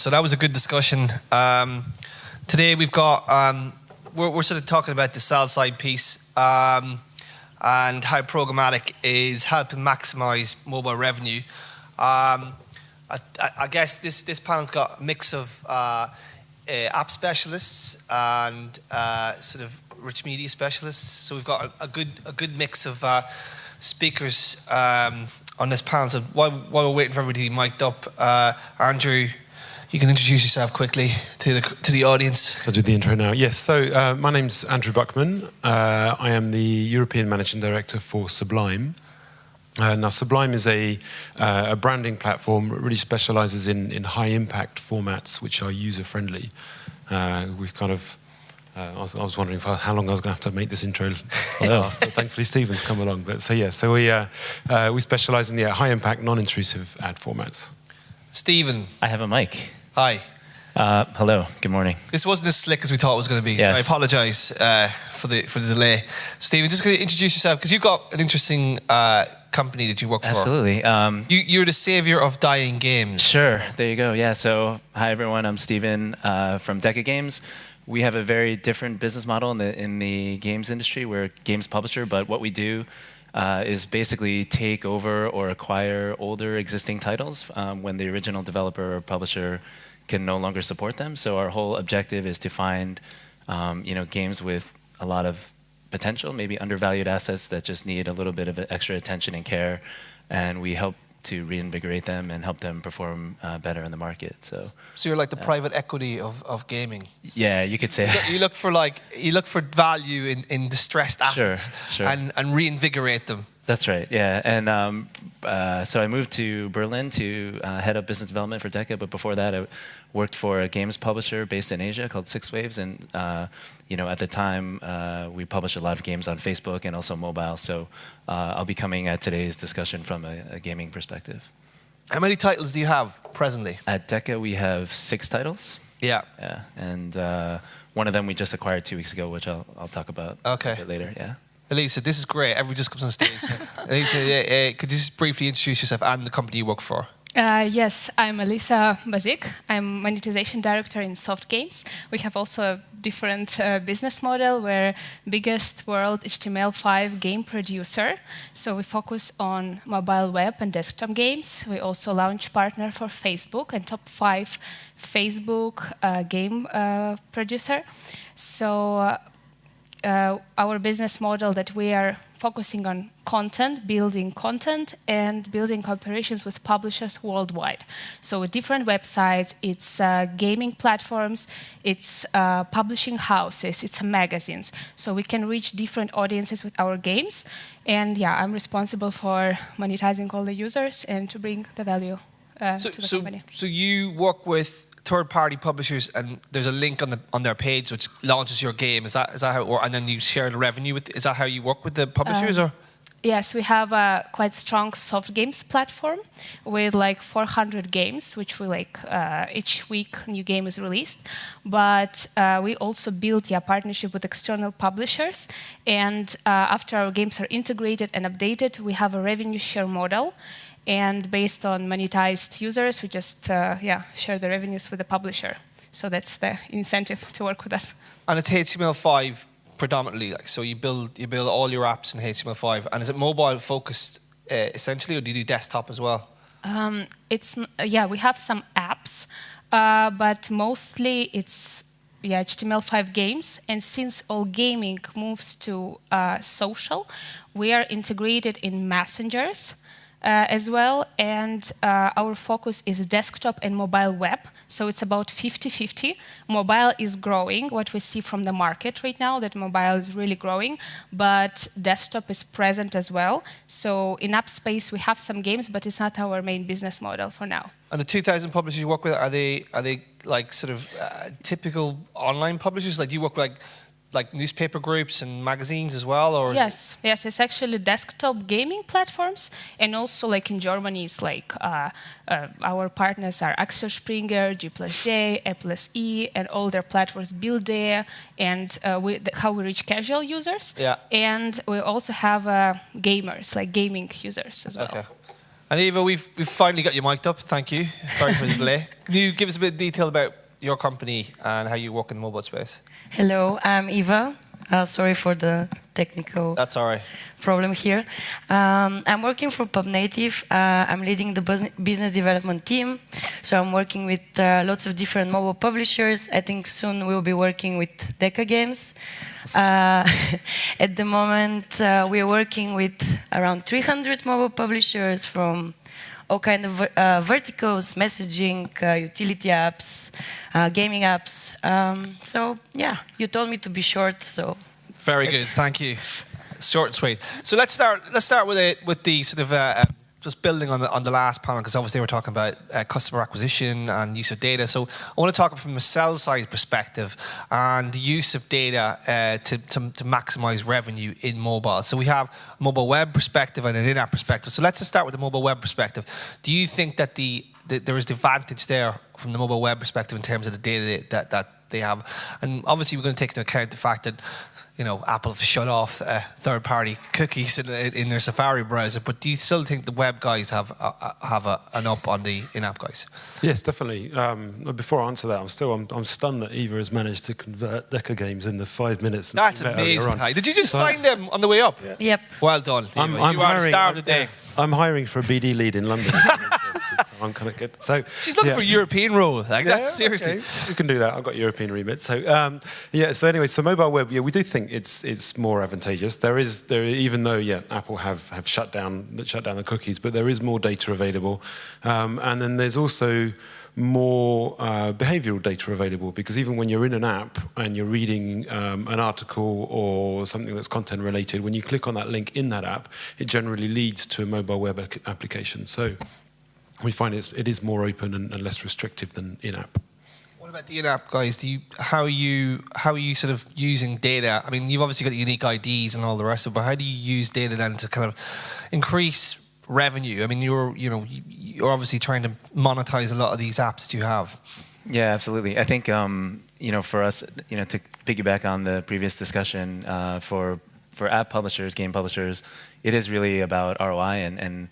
So that was a good discussion. Today we've got, we're sort of talking about the sell side piece and how Programmatic is helping maximize mobile revenue. I guess this panel's got a mix of app specialists and sort of rich media specialists. So we've got a good mix of speakers on this panel. So while we're waiting for everybody to be mic'd up, Andrew, you can introduce yourself quickly to the audience. So I'll do the intro now. Yes, so my name's Andrew Buckman. I am the European Managing Director for Sublime. Now, Sublime is a branding platform that really specialises in high-impact formats which are user-friendly. We've kind of... I was wondering how long I was going to have to make this intro last, but thankfully Stephen's come along. But so we specialise in the high-impact, non-intrusive ad formats. Stephen. I have a mic. Hi. Hello. Good morning. This wasn't as slick as we thought it was going to be. Yes. So I apologise for the delay. Stephen, just going to introduce yourself because you've got an interesting company that you work for. Absolutely. You're the saviour of dying games. Sure. There you go. Yeah. So hi everyone. I'm Stephen from Deca Games. We have a very different business model in the games industry. We're a games publisher, but what we do is basically take over or acquire older existing titles when the original developer or publisher can no longer support them. So our whole objective is to find games with a lot of potential, maybe undervalued assets that just need a little bit of extra attention and care, and we help to reinvigorate them and help them perform better in the market. So you're like the private equity of gaming. Yeah, you could say. You look for value in distressed assets. Sure. And reinvigorate them. That's right. Yeah, and so I moved to Berlin to head up business development for Deca. But before that, I worked for a games publisher based in Asia called Six Waves, and at the time we published a lot of games on Facebook and also mobile. So I'll be coming at today's discussion from a gaming perspective. How many titles do you have presently? At Deca, we have 6 titles. Yeah. Yeah, and one of them we just acquired 2 weeks ago, which I'll talk about a bit later. Yeah. Elisa, this is great. Everyone just comes on stage. Elisa, could you just briefly introduce yourself and the company you work for? Yes, I'm Elisa Bazik. I'm monetization director in Soft Games. We have also a different business model. We're biggest world HTML5 game producer. So we focus on mobile web and desktop games. We also launch partner for Facebook and top 5 Facebook game producer. So our business model that we are focusing on building content and building cooperations with publishers worldwide. So with different websites, it's gaming platforms, it's publishing houses, it's magazines. So we can reach different audiences with our games. And yeah, I'm responsible for monetizing all the users and to bring the value to the company. So you work with third-party publishers, and there's a link on their page which launches your game. Is that how it works? And then you share the revenue with? Is that how you work with the publishers, or? Yes, we have a quite strong soft games platform with like 400 games, which we each week new game is released. But we also build a partnership with external publishers, and after our games are integrated and updated, we have a revenue share model. And based on monetized users, we just share the revenues with the publisher. So that's the incentive to work with us. And it's HTML5 predominantly, so you build all your apps in HTML5. And is it mobile focused essentially, or do you do desktop as well? We have some apps, but mostly it's HTML5 games. And since all gaming moves to social, we are integrated in messengers. As well, and our focus is desktop and mobile web, so it's about 50-50. Mobile is growing, what we see from the market right now, that mobile is really growing, but desktop is present as well. So in app space, we have some games, but it's not our main business model for now. And the 2,000 publishers you work with, are they like sort of typical online publishers? Like, do you work with like newspaper groups and magazines as well, or? Yes, it's actually desktop gaming platforms, and also like in Germany, it's like our partners are Axel Springer, G+J, A+E, and all their platforms built there, and how we reach casual users. Yeah. And we also have gamers, like gaming users as well. Okay. And Eva, we've finally got you mic'd up. Thank you. Sorry for the delay. Can you give us a bit of detail about your company and how you work in the mobile space? Hello, I'm Eva. Sorry for the technical That's all right. problem here. I'm working for PubNative. I'm leading the business development team. So I'm working with lots of different mobile publishers. I think soon we'll be working with Deca Games. At the moment, we are working with around 300 mobile publishers from all kind of verticals, messaging, utility apps, gaming apps. So yeah, you told me to be short, so. Very good, thank you. Short and sweet. So let's start with the sort of just building on the last panel, because obviously we're talking about customer acquisition and use of data. So I want to talk from a sell side perspective and the use of data to maximize revenue in mobile. So we have a mobile web perspective and an in-app perspective. So let's just start with the mobile web perspective. Do you think that there is the advantage there from the mobile web perspective in terms of the data that they have? And obviously we're going to take into account the fact that Apple have shut off third-party cookies in their Safari browser. But do you still think the web guys have an up on the in-app guys? Yes, definitely. Before I answer that, I'm stunned that Eva has managed to convert Deca Games in the 5 minutes. That's amazing. Did you just sign them on the way up? Yeah. Yep. Well done. Eva. You are the star of the day. I'm hiring for a BD lead in London. I'm kind of good. So she's looking for a European role. That's seriously. Okay. You can do that. I've got European remit. So So anyway, so mobile web. Yeah, we do think it's more advantageous. There even though Apple have shut down the cookies, but there is more data available, and then there's also more behavioral data available, because even when you're in an app and you're reading an article or something that's content related, when you click on that link in that app, it generally leads to a mobile web application. So we find it is more open and less restrictive than in-app. What about the in-app guys? How are you sort of using data? I mean, you've obviously got the unique IDs and all the rest of it, but how do you use data then to kind of increase revenue? I mean, you're obviously trying to monetize a lot of these apps that you have. Yeah, absolutely. I think for us, to piggyback on the previous discussion, for app publishers, game publishers, it is really about ROI and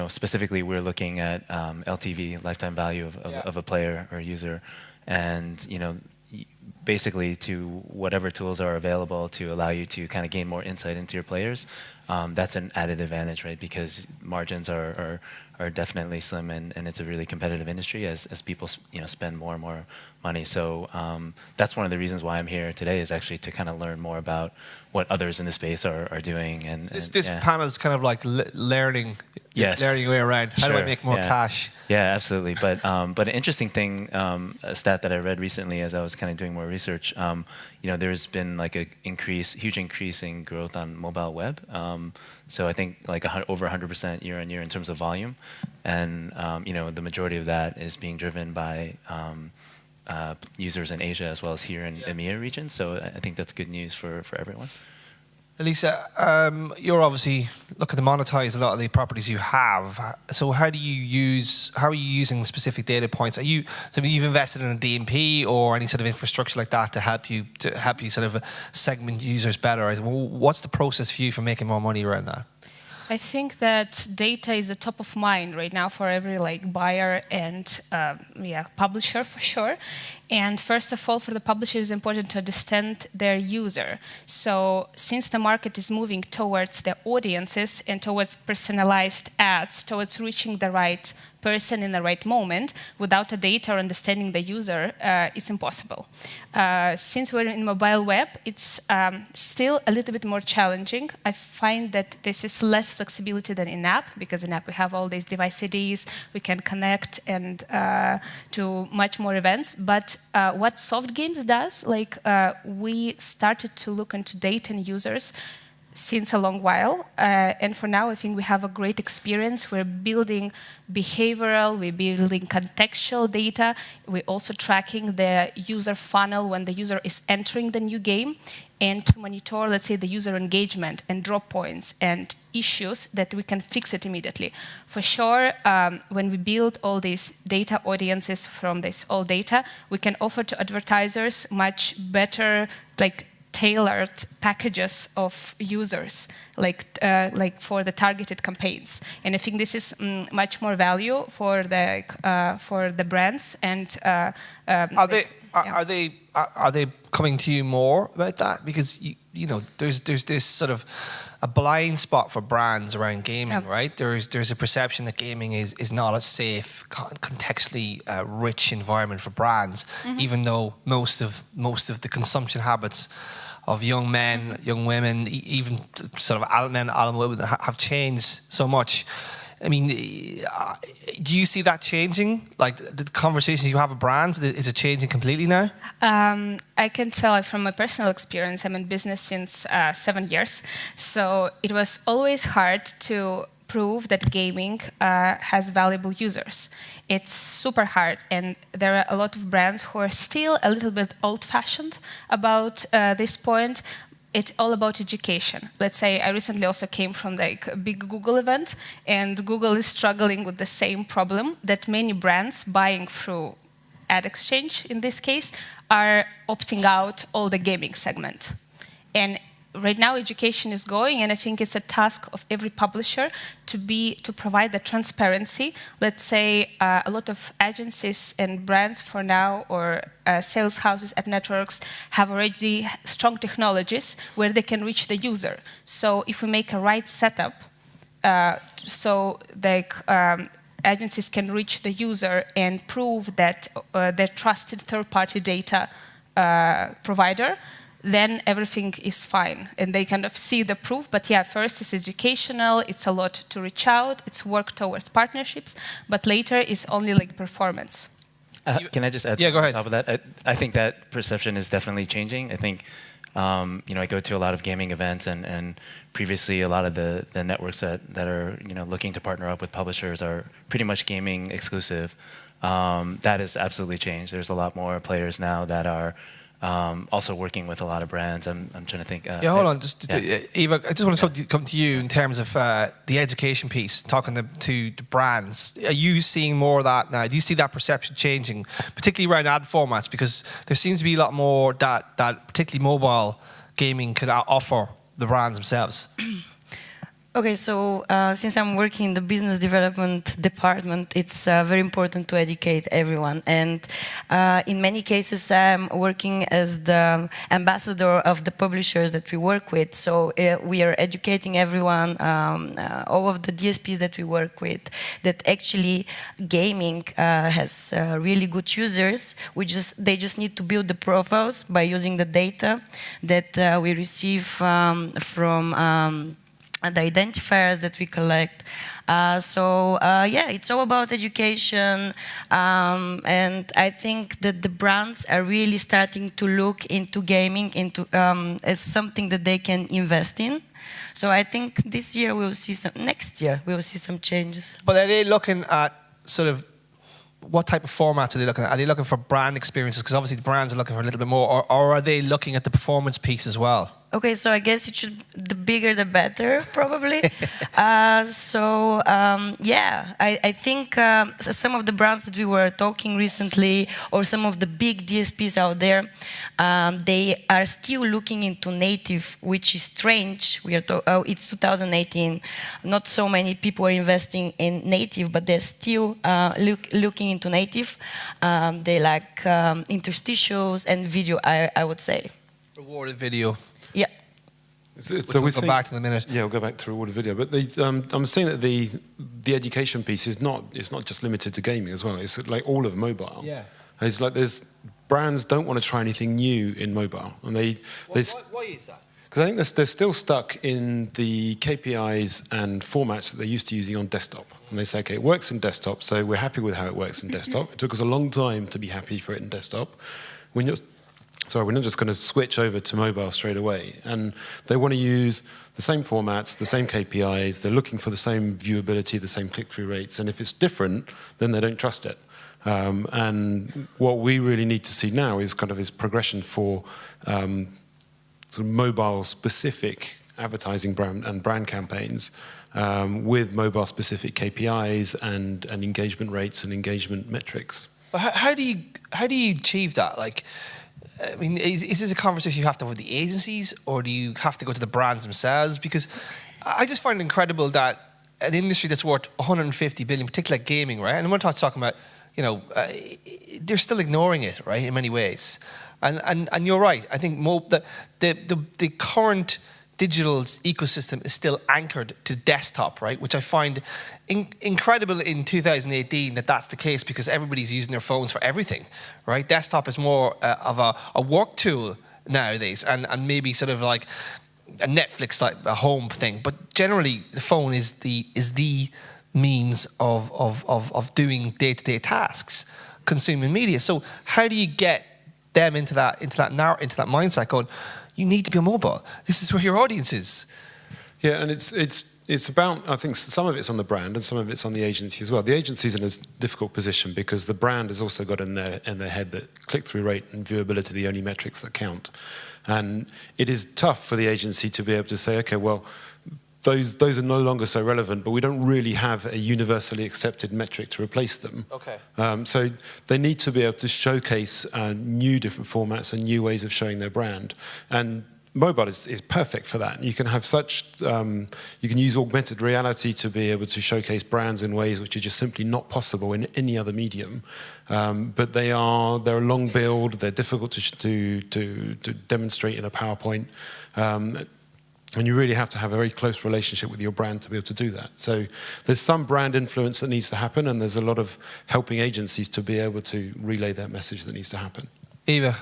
specifically we're looking at LTV, lifetime value of a player or user, and basically to whatever tools are available to allow you to kind of gain more insight into your players. That's an added advantage, right? Because margins are definitely slim, and it's a really competitive industry as people spend more and more money. So that's one of the reasons why I'm here today, is actually to kind of learn more about what others in the space are doing. And this panel is kind of like learning your way around. How do I make more cash? Yeah, absolutely. But an interesting thing, a stat that I read recently as I was kind of doing more research, there's been like a huge increase in growth on mobile web. So I think like over 100% year on year in terms of volume, and the majority of that is being driven by users in Asia as well as here in EMEA region. So I think that's good news for everyone. Elisa, you're obviously looking to monetize a lot of the properties you have. So how are you using specific data points? You've invested in a DMP or any sort of infrastructure like that to help you sort of segment users better? What's the process for you for making more money around that? I think that data is the top of mind right now for every buyer and publisher for sure. And first of all, for the publisher, it's important to understand their user. So since the market is moving towards the audiences and towards personalized ads, towards reaching the right person in the right moment, without the data or understanding the user, it's impossible. Since we're in mobile web, it's still a little bit more challenging. I find that this is less flexibility than in-app, because in-app we have all these device IDs, we can connect and to much more events. But what soft games does, we started to look into data and users since a long while, and for now I think we have a great experience. We're building behavioral, we're building contextual data, we're also tracking the user funnel when the user is entering the new game, and to monitor, let's say, the user engagement and drop points and issues that we can fix it immediately. For sure, when we build all these data audiences from this all data, we can offer to advertisers much better tailored packages of users, like for the targeted campaigns. And I think this is much more value for the brands. And are they coming to you more about that? Because you know, there's this sort of a blind spot for brands around gaming, right? There's a perception that gaming is not a safe, contextually rich environment for brands, even though most of the consumption habits of young men, young women, even sort of adult men, adult women have changed so much. I mean, do you see that changing? Like the conversations you have with brands, is it changing completely now? I can tell from my personal experience. I'm in business since 7 years, so it was always hard to prove that gaming has valuable users. It's super hard, and there are a lot of brands who are still a little bit old-fashioned about this point. It's all about education. Let's say I recently also came from like a big Google event, and Google is struggling with the same problem that many brands buying through ad exchange, in this case, are opting out all the gaming segment. And right now education is going, and I think it's a task of every publisher to provide the transparency. Let's say a lot of agencies and brands for now, or sales houses at networks, have already strong technologies where they can reach the user. So if we make a right setup, so agencies can reach the user and prove that they're trusted third-party data provider, then everything is fine, and they kind of see the proof. But yeah, first it's educational, it's a lot to reach out, it's work towards partnerships, but later it's only like performance. Can I just add go ahead. on top of that? I think that perception is definitely changing. I think, you know, I go to a lot of gaming events, and previously a lot of the networks that are, you know, looking to partner up with publishers are pretty much gaming exclusive. That has absolutely changed. There's a lot more players now that are also working with a lot of brands. I'm trying to think. Hold on. Eva, I just want to come to you in terms of the education piece, talking to the brands. Are you seeing more of that now? Do you see that perception changing, particularly around ad formats? Because there seems to be a lot more that particularly mobile gaming could offer the brands themselves. Okay, so since I'm working in the business development department, it's very important to educate everyone. And in many cases, I'm working as the ambassador of the publishers that we work with. So we are educating everyone, all of the DSPs that we work with, that actually gaming has really good users. They just need to build the profiles by using the data that we receive from the identifiers that we collect. Yeah, it's all about education, and I think that the brands are really starting to look into gaming as something that they can invest in. So I think this year next year we will see some changes. But are they looking at sort of, what type of formats are they looking at? Are they looking for brand experiences? Because obviously the brands are looking for a little bit more, or are they looking at the performance piece as well? Okay, so I guess the bigger the better, probably. Yeah, I think some of the brands that we were talking recently, or some of the big DSPs out there, they are still looking into native, which is strange. It's 2018. Not so many people are investing in native, but they're still looking into native. They like interstitials and video, I would say. Rewarded video. Yeah. So we'll go back to in a minute. Yeah, we'll go back to rewarded video. But I'm saying that the education piece is not just limited to gaming as well. It's like all of mobile. Yeah. It's like brands don't want to try anything new in mobile, and why is that? because I think they're still stuck in the KPIs and formats that they're used to using on desktop. And they say, okay, it works in desktop, so we're happy with how it works in desktop. It took us a long time to be happy for it in desktop. We're not just going to switch over to mobile straight away. And they want to use the same formats, the same KPIs. They're looking for the same viewability, the same click-through rates. And if it's different, then they don't trust it. And what we really need to see now is kind of this progression for sort of mobile-specific advertising brand campaigns with mobile-specific KPIs and engagement rates and engagement metrics. But how do you achieve that? Like, I mean, is this a conversation you have to have with the agencies, or do you have to go to the brands themselves? Because I just find it incredible that an industry that's worth 150 billion, particularly like gaming, right? And we're not talking about, they're still ignoring it, right, in many ways. And you're right. I think the current digital ecosystem is still anchored to desktop, right? Which I find incredible in 2018 that's the case, because everybody's using their phones for everything, right? Desktop is more of a work tool nowadays, and maybe sort of like a Netflix type, a home thing. But generally, the phone is the means of doing day-to-day tasks, consuming media. So how do you get them into that mindset, going, you need to be mobile. This is where your audience is. Yeah, and it's about, I think some of it's on the brand and some of it's on the agency as well. The agency's in a difficult position because the brand has also got in their head that click-through rate and viewability are the only metrics that count. And it is tough for the agency to be able to say, okay, well, those are no longer so relevant, but we don't really have a universally accepted metric to replace them. Okay. So they need to be able to showcase new different formats and new ways of showing their brand. And mobile is perfect for that. You can have you can use augmented reality to be able to showcase brands in ways which are just simply not possible in any other medium. But they're a long build. They're difficult to demonstrate in a PowerPoint. And you really have to have a very close relationship with your brand to be able to do that. So there's some brand influence that needs to happen, and there's a lot of helping agencies to be able to relay that message that needs to happen. Eva.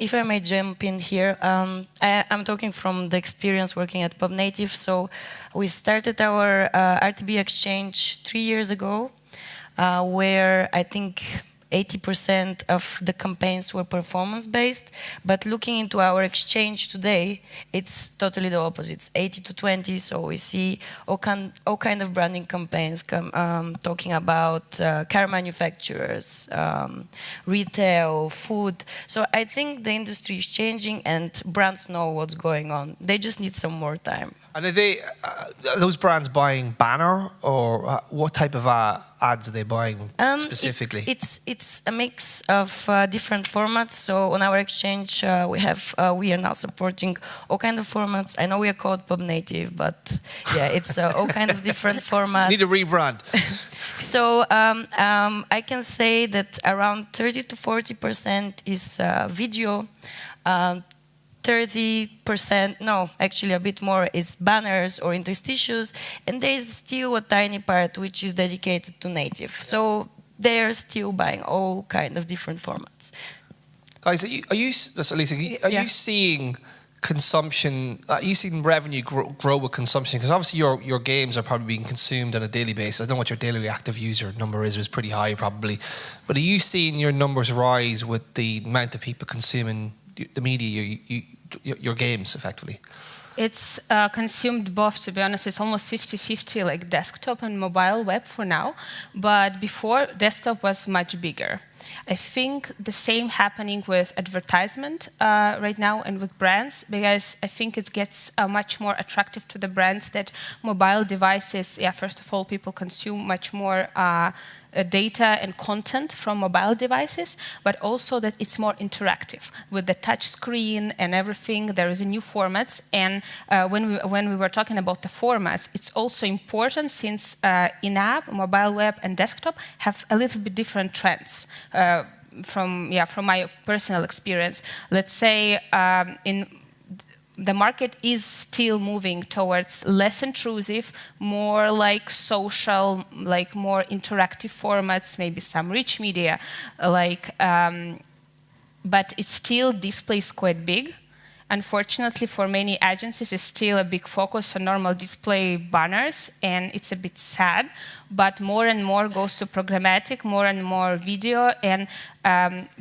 If I may jump in here, I'm talking from the experience working at PubNative. So we started our RTB exchange 3 years ago, where I think 80% of the campaigns were performance-based, but looking into our exchange today, it's totally the opposite. It's 80-20, so we see all kind of branding campaigns talking about car manufacturers, retail, food. So I think the industry is changing and brands know what's going on. They just need some more time. And are those brands buying banner, or what type of ads are they buying specifically? It's a mix of different formats. So on our exchange, we are now supporting all kind of formats. I know we are called PubNative, but yeah, it's all kind of different formats. Need a rebrand. So I can say that around 30-40% is video. 30%, no, actually a bit more, is banners or interstitials, and there's still a tiny part which is dedicated to native. So they're still buying all kind of different formats. Guys, are you seeing consumption? Are you seeing revenue grow with consumption? Because obviously your games are probably being consumed on a daily basis. I don't know what your daily active user number is. It's pretty high probably, but are you seeing your numbers rise with the amount of people consuming the media, your games, effectively? It's consumed both, to be honest. It's almost 50-50, like desktop and mobile web for now. But before, desktop was much bigger. I think the same happening with advertisement right now and with brands, because I think it gets much more attractive to the brands that mobile devices, first of all, people consume much more data and content from mobile devices, but also that it's more interactive with the touch screen and everything. There is a new formats, and when we were talking about the formats, it's also important since in-app, mobile web, and desktop have a little bit different trends. From my personal experience, let's say the market is still moving towards less intrusive, more like social, like more interactive formats, maybe some rich media, but it still displays quite big. Unfortunately, for many agencies, it's still a big focus on normal display banners, and it's a bit sad. But more and more goes to programmatic, more and more video. And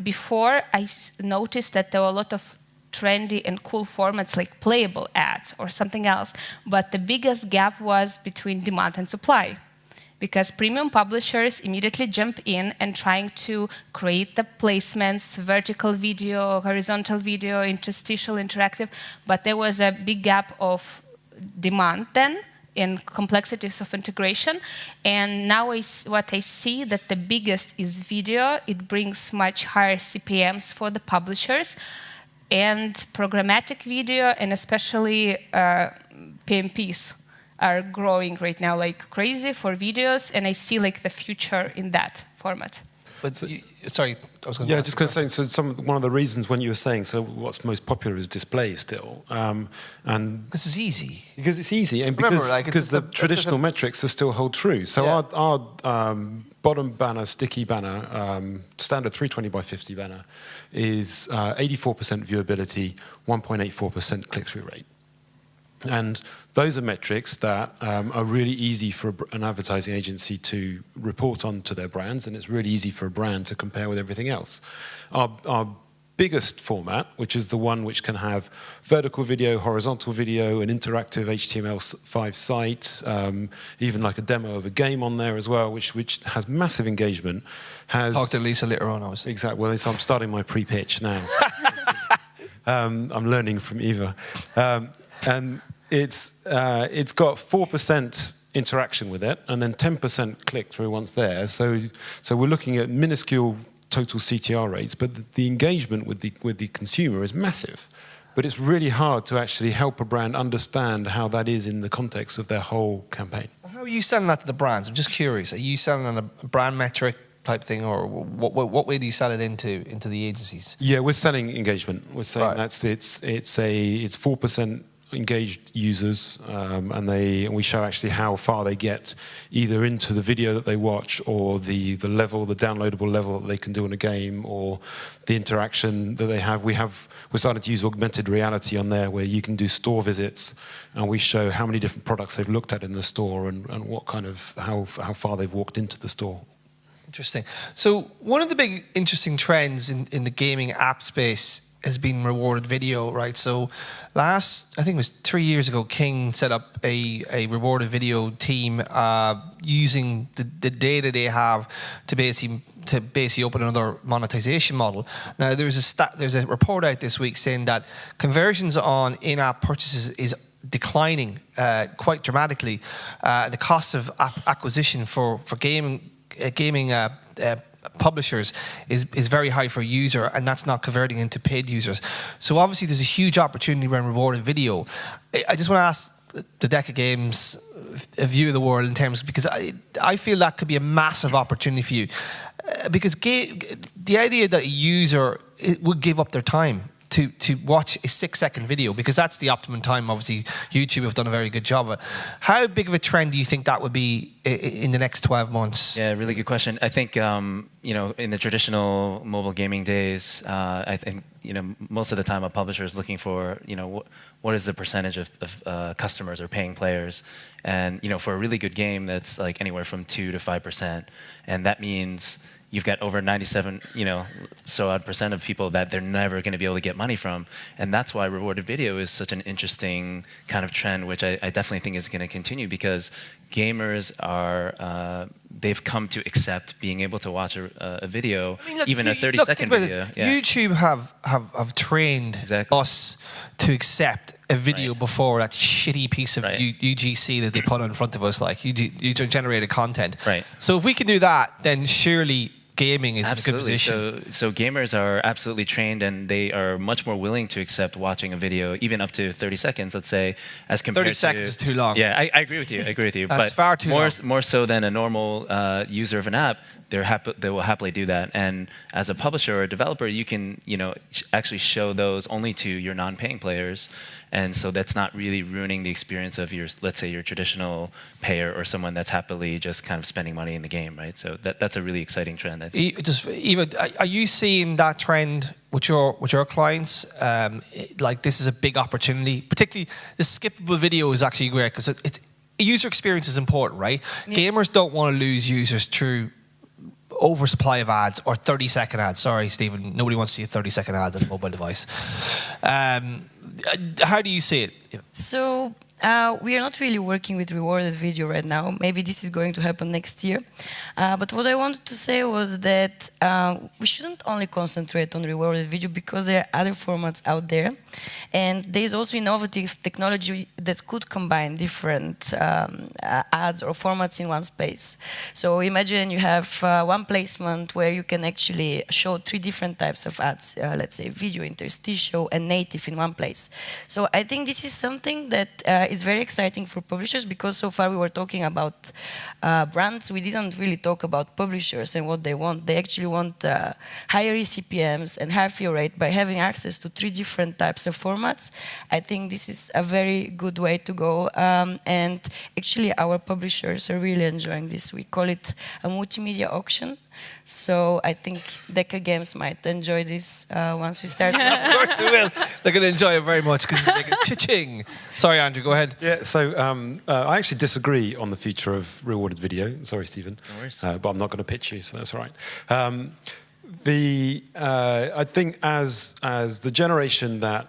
before, I noticed that there were a lot of trendy and cool formats like playable ads or something else. But the biggest gap was between demand and supply, because premium publishers immediately jump in and trying to create the placements, vertical video, horizontal video, interstitial, interactive, but there was a big gap of demand then, and complexities of integration. And now what I see that the biggest is video. It brings much higher CPMs for the publishers, and programmatic video, and especially PMPs are growing right now like crazy for videos, and I see like the future in that format. But sorry, I was going Yeah, just going to say, so one of the reasons when you were saying, so what's most popular is display still, and this is easy. because it's easy, and Remember, because like, it's the just traditional metrics are still hold true. So Yeah. our bottom banner, sticky banner, standard 320 by 50 banner, is 84% viewability, 1.84% click-through rate. And those are metrics that are really easy for an advertising agency to report on to their brands, and it's really easy for a brand to compare with everything else. Our biggest format, which is the one which can have vertical video, horizontal video, an interactive HTML5 site, even like a demo of a game on there as well, which has massive engagement. Talk to Lisa later on, obviously. Exactly. Well, I'm starting my pre-pitch now. I'm learning from Eva. And it's got 4% interaction with it, and then 10% click-through once there. So we're looking at minuscule total CTR rates, but the engagement with the consumer is massive. But it's really hard to actually help a brand understand how that is in the context of their whole campaign. How are you selling that to the brands? I'm just curious. Are you selling on a brand metric type thing, or what way do you sell it into the agencies? Yeah, we're selling engagement. We're saying Right. it's 4% engaged users, and we show actually how far they get either into the video that they watch, or the downloadable level that they can do in a game, or the interaction that they have. We're starting to use augmented reality on there, where you can do store visits, and we show how many different products they've looked at in the store, and what kind of how far they've walked into the store. Interesting. So one of the big interesting trends in the gaming app space has been rewarded video, right? So I think it was 3 years ago, King set up a rewarded video team using the data they have to basically open another monetization model. Now there's a report out this week saying that conversions on in-app purchases is declining quite dramatically. The cost of acquisition for gaming publishers is very high for a user, and that's not converting into paid users. So obviously there's a huge opportunity around rewarded video. I just want to ask the Deca Games view of the world in terms, because I feel that could be a massive opportunity for you, because the idea that a user would give up their time to watch a 6-second video, because that's the optimum time. Obviously, YouTube have done a very good job of it. How big of a trend do you think that would be in the next 12 months? Yeah, really good question. I think, in the traditional mobile gaming days, I think, most of the time a publisher is looking for, what is the percentage of customers or paying players? And, for a really good game, that's like anywhere from 2 to 5%. And that means you've got over 97, so odd percent of people that they're never going to be able to get money from. And that's why rewarded video is such an interesting kind of trend, which I definitely think is going to continue, because gamers are, they've come to accept being able to watch a video, even a 30-second video. Yeah. YouTube have trained us to accept a video before that shitty piece of UGC that they put in front of us, like user-generated content. Right. So if we can do that, then surely gaming is in a good position. So gamers are absolutely trained, and they are much more willing to accept watching a video, even up to 30 seconds, let's say, as compared to... 30 seconds is too long. Yeah, I agree with you. That's far too long. More so than a normal user of an app, they will happily do that. And as a publisher or a developer, you can actually show those only to your non-paying players. And so that's not really ruining the experience of let's say your traditional payer, or someone that's happily just kind of spending money in the game, right? So that's a really exciting trend, I think. Eva, are you seeing that trend with your clients? Like, this is a big opportunity, particularly the skippable video is actually great, because user experience is important, right? Yeah. Gamers don't want to lose users through oversupply of ads or 30-second ads. Sorry, Stephen, nobody wants to see a 30-second ad on a mobile device. How do you see it? So we are not really working with rewarded video right now. Maybe this is going to happen next year. But what I wanted to say was that we shouldn't only concentrate on rewarded video because there are other formats out there. And there is also innovative technology that could combine different ads or formats in one space. So imagine you have one placement where you can actually show 3 different types of ads, let's say video, interstitial, and native in one place. So I think this is something that is very exciting for publishers, because so far we were talking about brands. We didn't really talk about publishers and what they want. They actually want higher eCPMs and higher fill rate by having access to 3 different types of formats. I think this is a very good way to go. And actually our publishers are really enjoying this. We call it a multimedia auction. So I think Deca Games might enjoy this once we start. Of course they will. They're going to enjoy it very much because it's making cha-ching. Sorry, Andrew, go ahead. Yeah, so I actually disagree on the future of rewarded video. Sorry, Stephen. No worries. But I'm not going to pitch you, so that's all right. I think as the generation that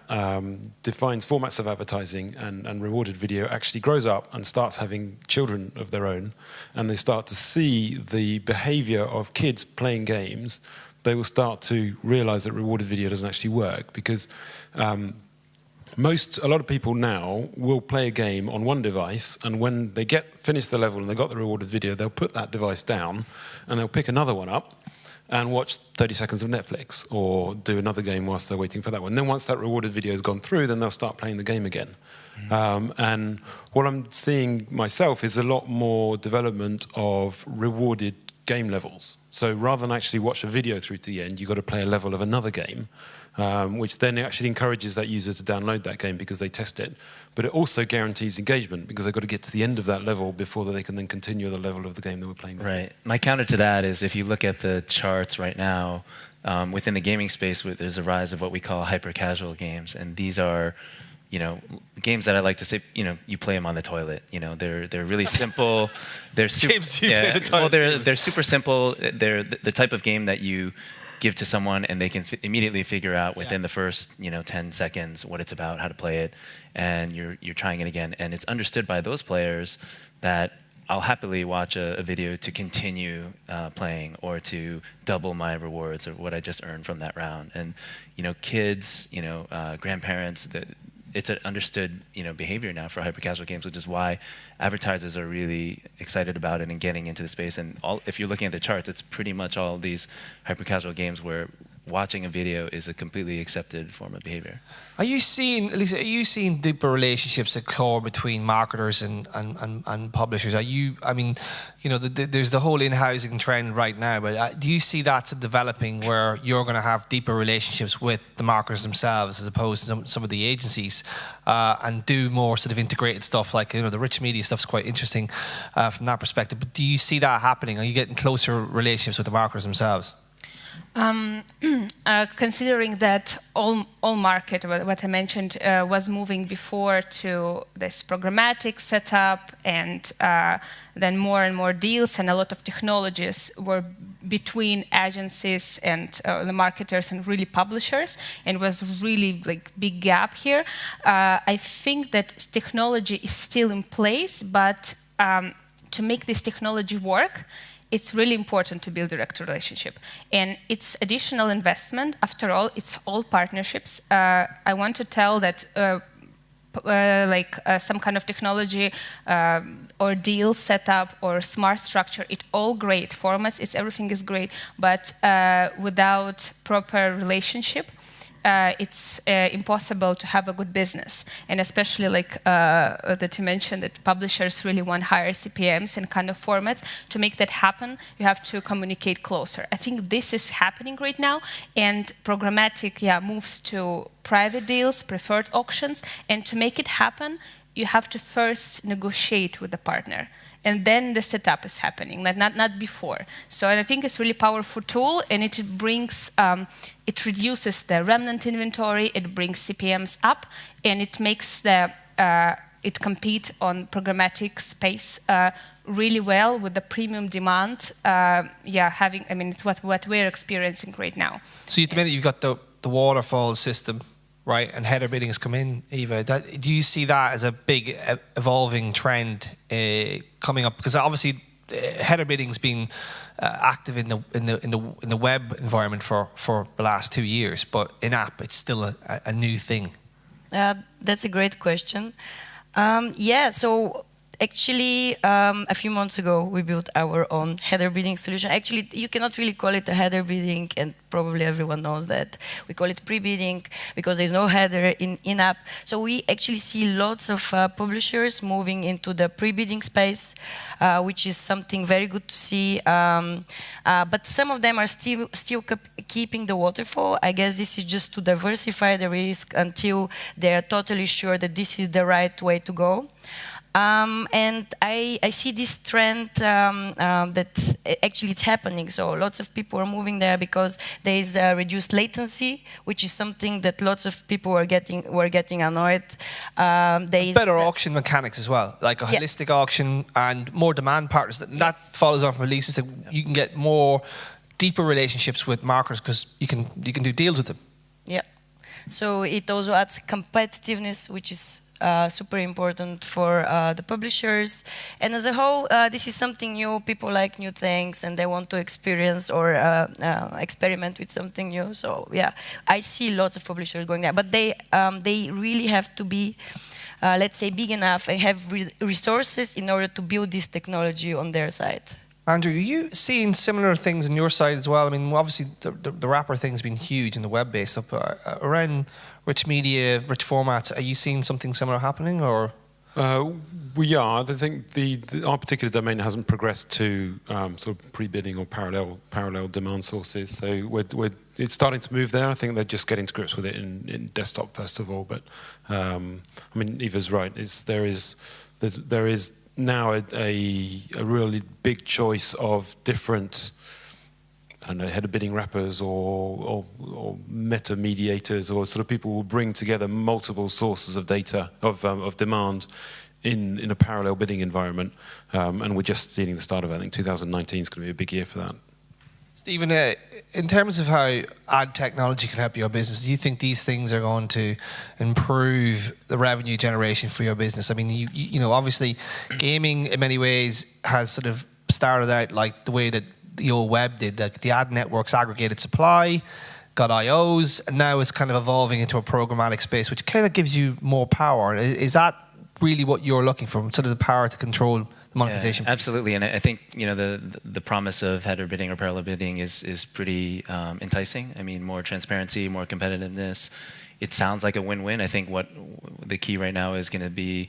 defines formats of advertising and rewarded video actually grows up and starts having children of their own, and they start to see the behavior of kids playing games, they will start to realize that rewarded video doesn't actually work, because a lot of people now will play a game on one device, and when they finish the level and they got the rewarded video, they'll put that device down and they'll pick another one up and watch 30 seconds of Netflix or do another game whilst they're waiting for that one. Then once that rewarded video has gone through, then they'll start playing the game again. And what I'm seeing myself is a lot more development of rewarded game levels. So rather than actually watch a video through to the end, you've got to play a level of another game, which then actually encourages that user to download that game because they test it. But it also guarantees engagement because they've got to get to the end of that level before they can then continue the level of the game they were playing before. Right. My counter to that is if you look at the charts right now, within the gaming space, there's a rise of what we call hyper-casual games. And these are, games that I like to say, you play them on the toilet. They're really simple. They're James, you play the toilet. Well, they're super simple. They're the type of game that you give to someone and they can immediately figure out within the first 10 seconds what it's about, how to play it, and you're trying it again. And it's understood by those players that I'll happily watch a video to continue playing or to double my rewards or what I just earned from that round. And kids, grandparents, it's an understood behavior now for hyper-casual games, which is why advertisers are really excited about it and getting into the space. And if you're looking at the charts, it's pretty much all these hyper-casual games where watching a video is a completely accepted form of behavior. Are you seeing, Lisa, deeper relationships occur between marketers and publishers? There's the whole in-housing trend right now, but do you see that developing where you're going to have deeper relationships with the marketers themselves as opposed to some of the agencies and do more sort of integrated stuff like, the rich media stuff's quite interesting from that perspective. But do you see that happening? Are you getting closer relationships with the marketers themselves? Considering that all market, what I mentioned, was moving before to this programmatic setup, and then more and more deals and a lot of technologies were between agencies and the marketers and really publishers, and was really big gap here. I think that technology is still in place, but to make this technology work, it's really important to build direct relationship. And it's additional investment. After all, it's all partnerships. I want to tell that some kind of technology or deal setup or smart structure, it's all great. Formats, everything is great. But without proper relationship, it's impossible to have a good business. And especially that you mentioned that publishers really want higher CPMs and kind of formats. To make that happen, you have to communicate closer. I think this is happening right now, and programmatic moves to private deals, preferred auctions, and to make it happen, you have to first negotiate with the partner. And then the setup is happening, not before. So I think it's a really powerful tool, and it brings, it reduces the remnant inventory, it brings CPMs up, and it makes it compete on programmatic space really well with the premium demand. It's what we're experiencing right now. So at the minute you've got the waterfall system, right? And header bidding has come in, Eva. Do you see that as a big evolving trend coming up? Because obviously header bidding's been active in the web environment for the last 2 years, but in app it's still a new thing. That's a great question. Yeah, so actually, a few months ago, we built our own header bidding solution. Actually, you cannot really call it a header bidding, and probably everyone knows that. We call it pre-bidding because there's no header in-app. So we actually see lots of publishers moving into the pre-bidding space, which is something very good to see. But some of them are still keeping the waterfall. I guess this is just to diversify the risk until they're totally sure that this is the right way to go. And I see this trend that actually it's happening. So lots of people are moving there because there is reduced latency, which is something that lots of people were getting annoyed. Better auction mechanics as well, like a holistic auction and more demand partners. That follows on from Elisa. So you can get more deeper relationships with marketers because you can do deals with them. Yeah. So it also adds competitiveness, which is super important for the publishers. And as a whole, this is something new. People like new things and they want to experience or experiment with something new. So yeah, I see lots of publishers going there. But they really have to be, let's say, big enough and have resources in order to build this technology on their side. Andrew, are you seeing similar things on your side as well? I mean, obviously the wrapper thing's been huge in the web-based stuff. Around rich media, rich formats, are you seeing something similar happening, or? We are. I think our particular domain hasn't progressed to sort of pre-bidding or parallel demand sources. So it's starting to move there. I think they're just getting to grips with it in desktop first of all. But I mean, Eva's right. There is now a really big choice of different, I don't know, header bidding wrappers or meta mediators, or sort of people will bring together multiple sources of data of demand in a parallel bidding environment, and we're just seeing the start of it. I think 2019 is going to be a big year for that. Stephen, in terms of how ad technology can help your business, do you think these things are going to improve the revenue generation for your business? I mean, you know, obviously, gaming in many ways has sort of started out like the way that the old web did. Like the ad networks aggregated supply, got IOs, and now it's kind of evolving into a programmatic space, which kind of gives you more power. Is that really what you're looking for? Sort of the power to control monetization. Yeah, absolutely, and I think the promise of header bidding or parallel bidding is pretty enticing. I mean, more transparency, more competitiveness. It sounds like a win-win. I think what the key right now is going to be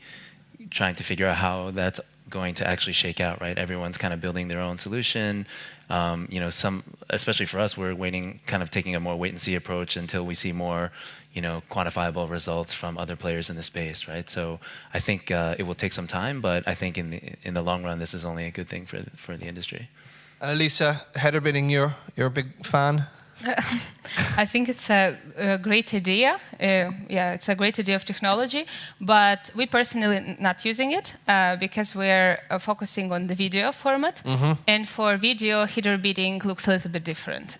trying to figure out how that's going to actually shake out. Right, everyone's kind of building their own solution. Especially for us, we're taking a more wait-and-see approach until we see more, quantifiable results from other players in the space, right? So I think it will take some time, but I think in the long run, this is only a good thing for the industry. And Elisa, header bidding, you're a big fan? I think it's a great idea. It's a great idea of technology, but we personally not using it because we're focusing on the video format. Mm-hmm. And for video, header bidding looks a little bit different.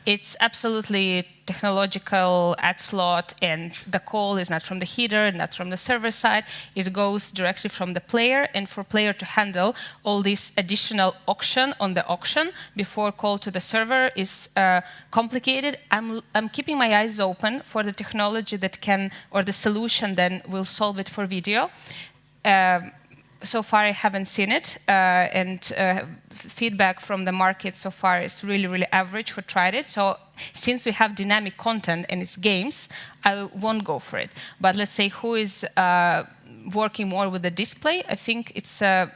It's absolutely technological ad slot, and the call is not from the header, not from the server side. It goes directly from the player, and for player to handle all this additional auction on the auction before call to the server is complicated. I'm keeping my eyes open for the technology that can, or the solution then will solve it for video. So far, I haven't seen it, and feedback from the market so far is really, really average who tried it. So since we have dynamic content and it's games, I won't go for it. But let's say who is working more with the display, I think it's a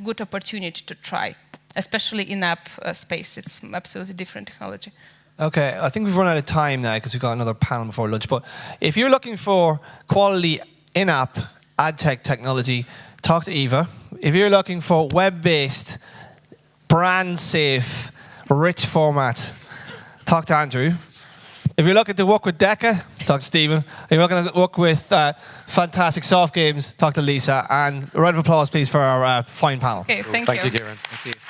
good opportunity to try, especially in-app space. It's absolutely different technology. Okay, I think we've run out of time now because we've got another panel before lunch. But if you're looking for quality in-app ad tech technology, talk to Eva. If you're looking for web-based, brand-safe, rich format, talk to Andrew. If you're looking to work with Deca, talk to Stephen. If you're looking to work with fantastic soft games, talk to Lisa. And a round of applause, please, for our fine panel. Okay, thank you. Thank you, Kieran. Thank you.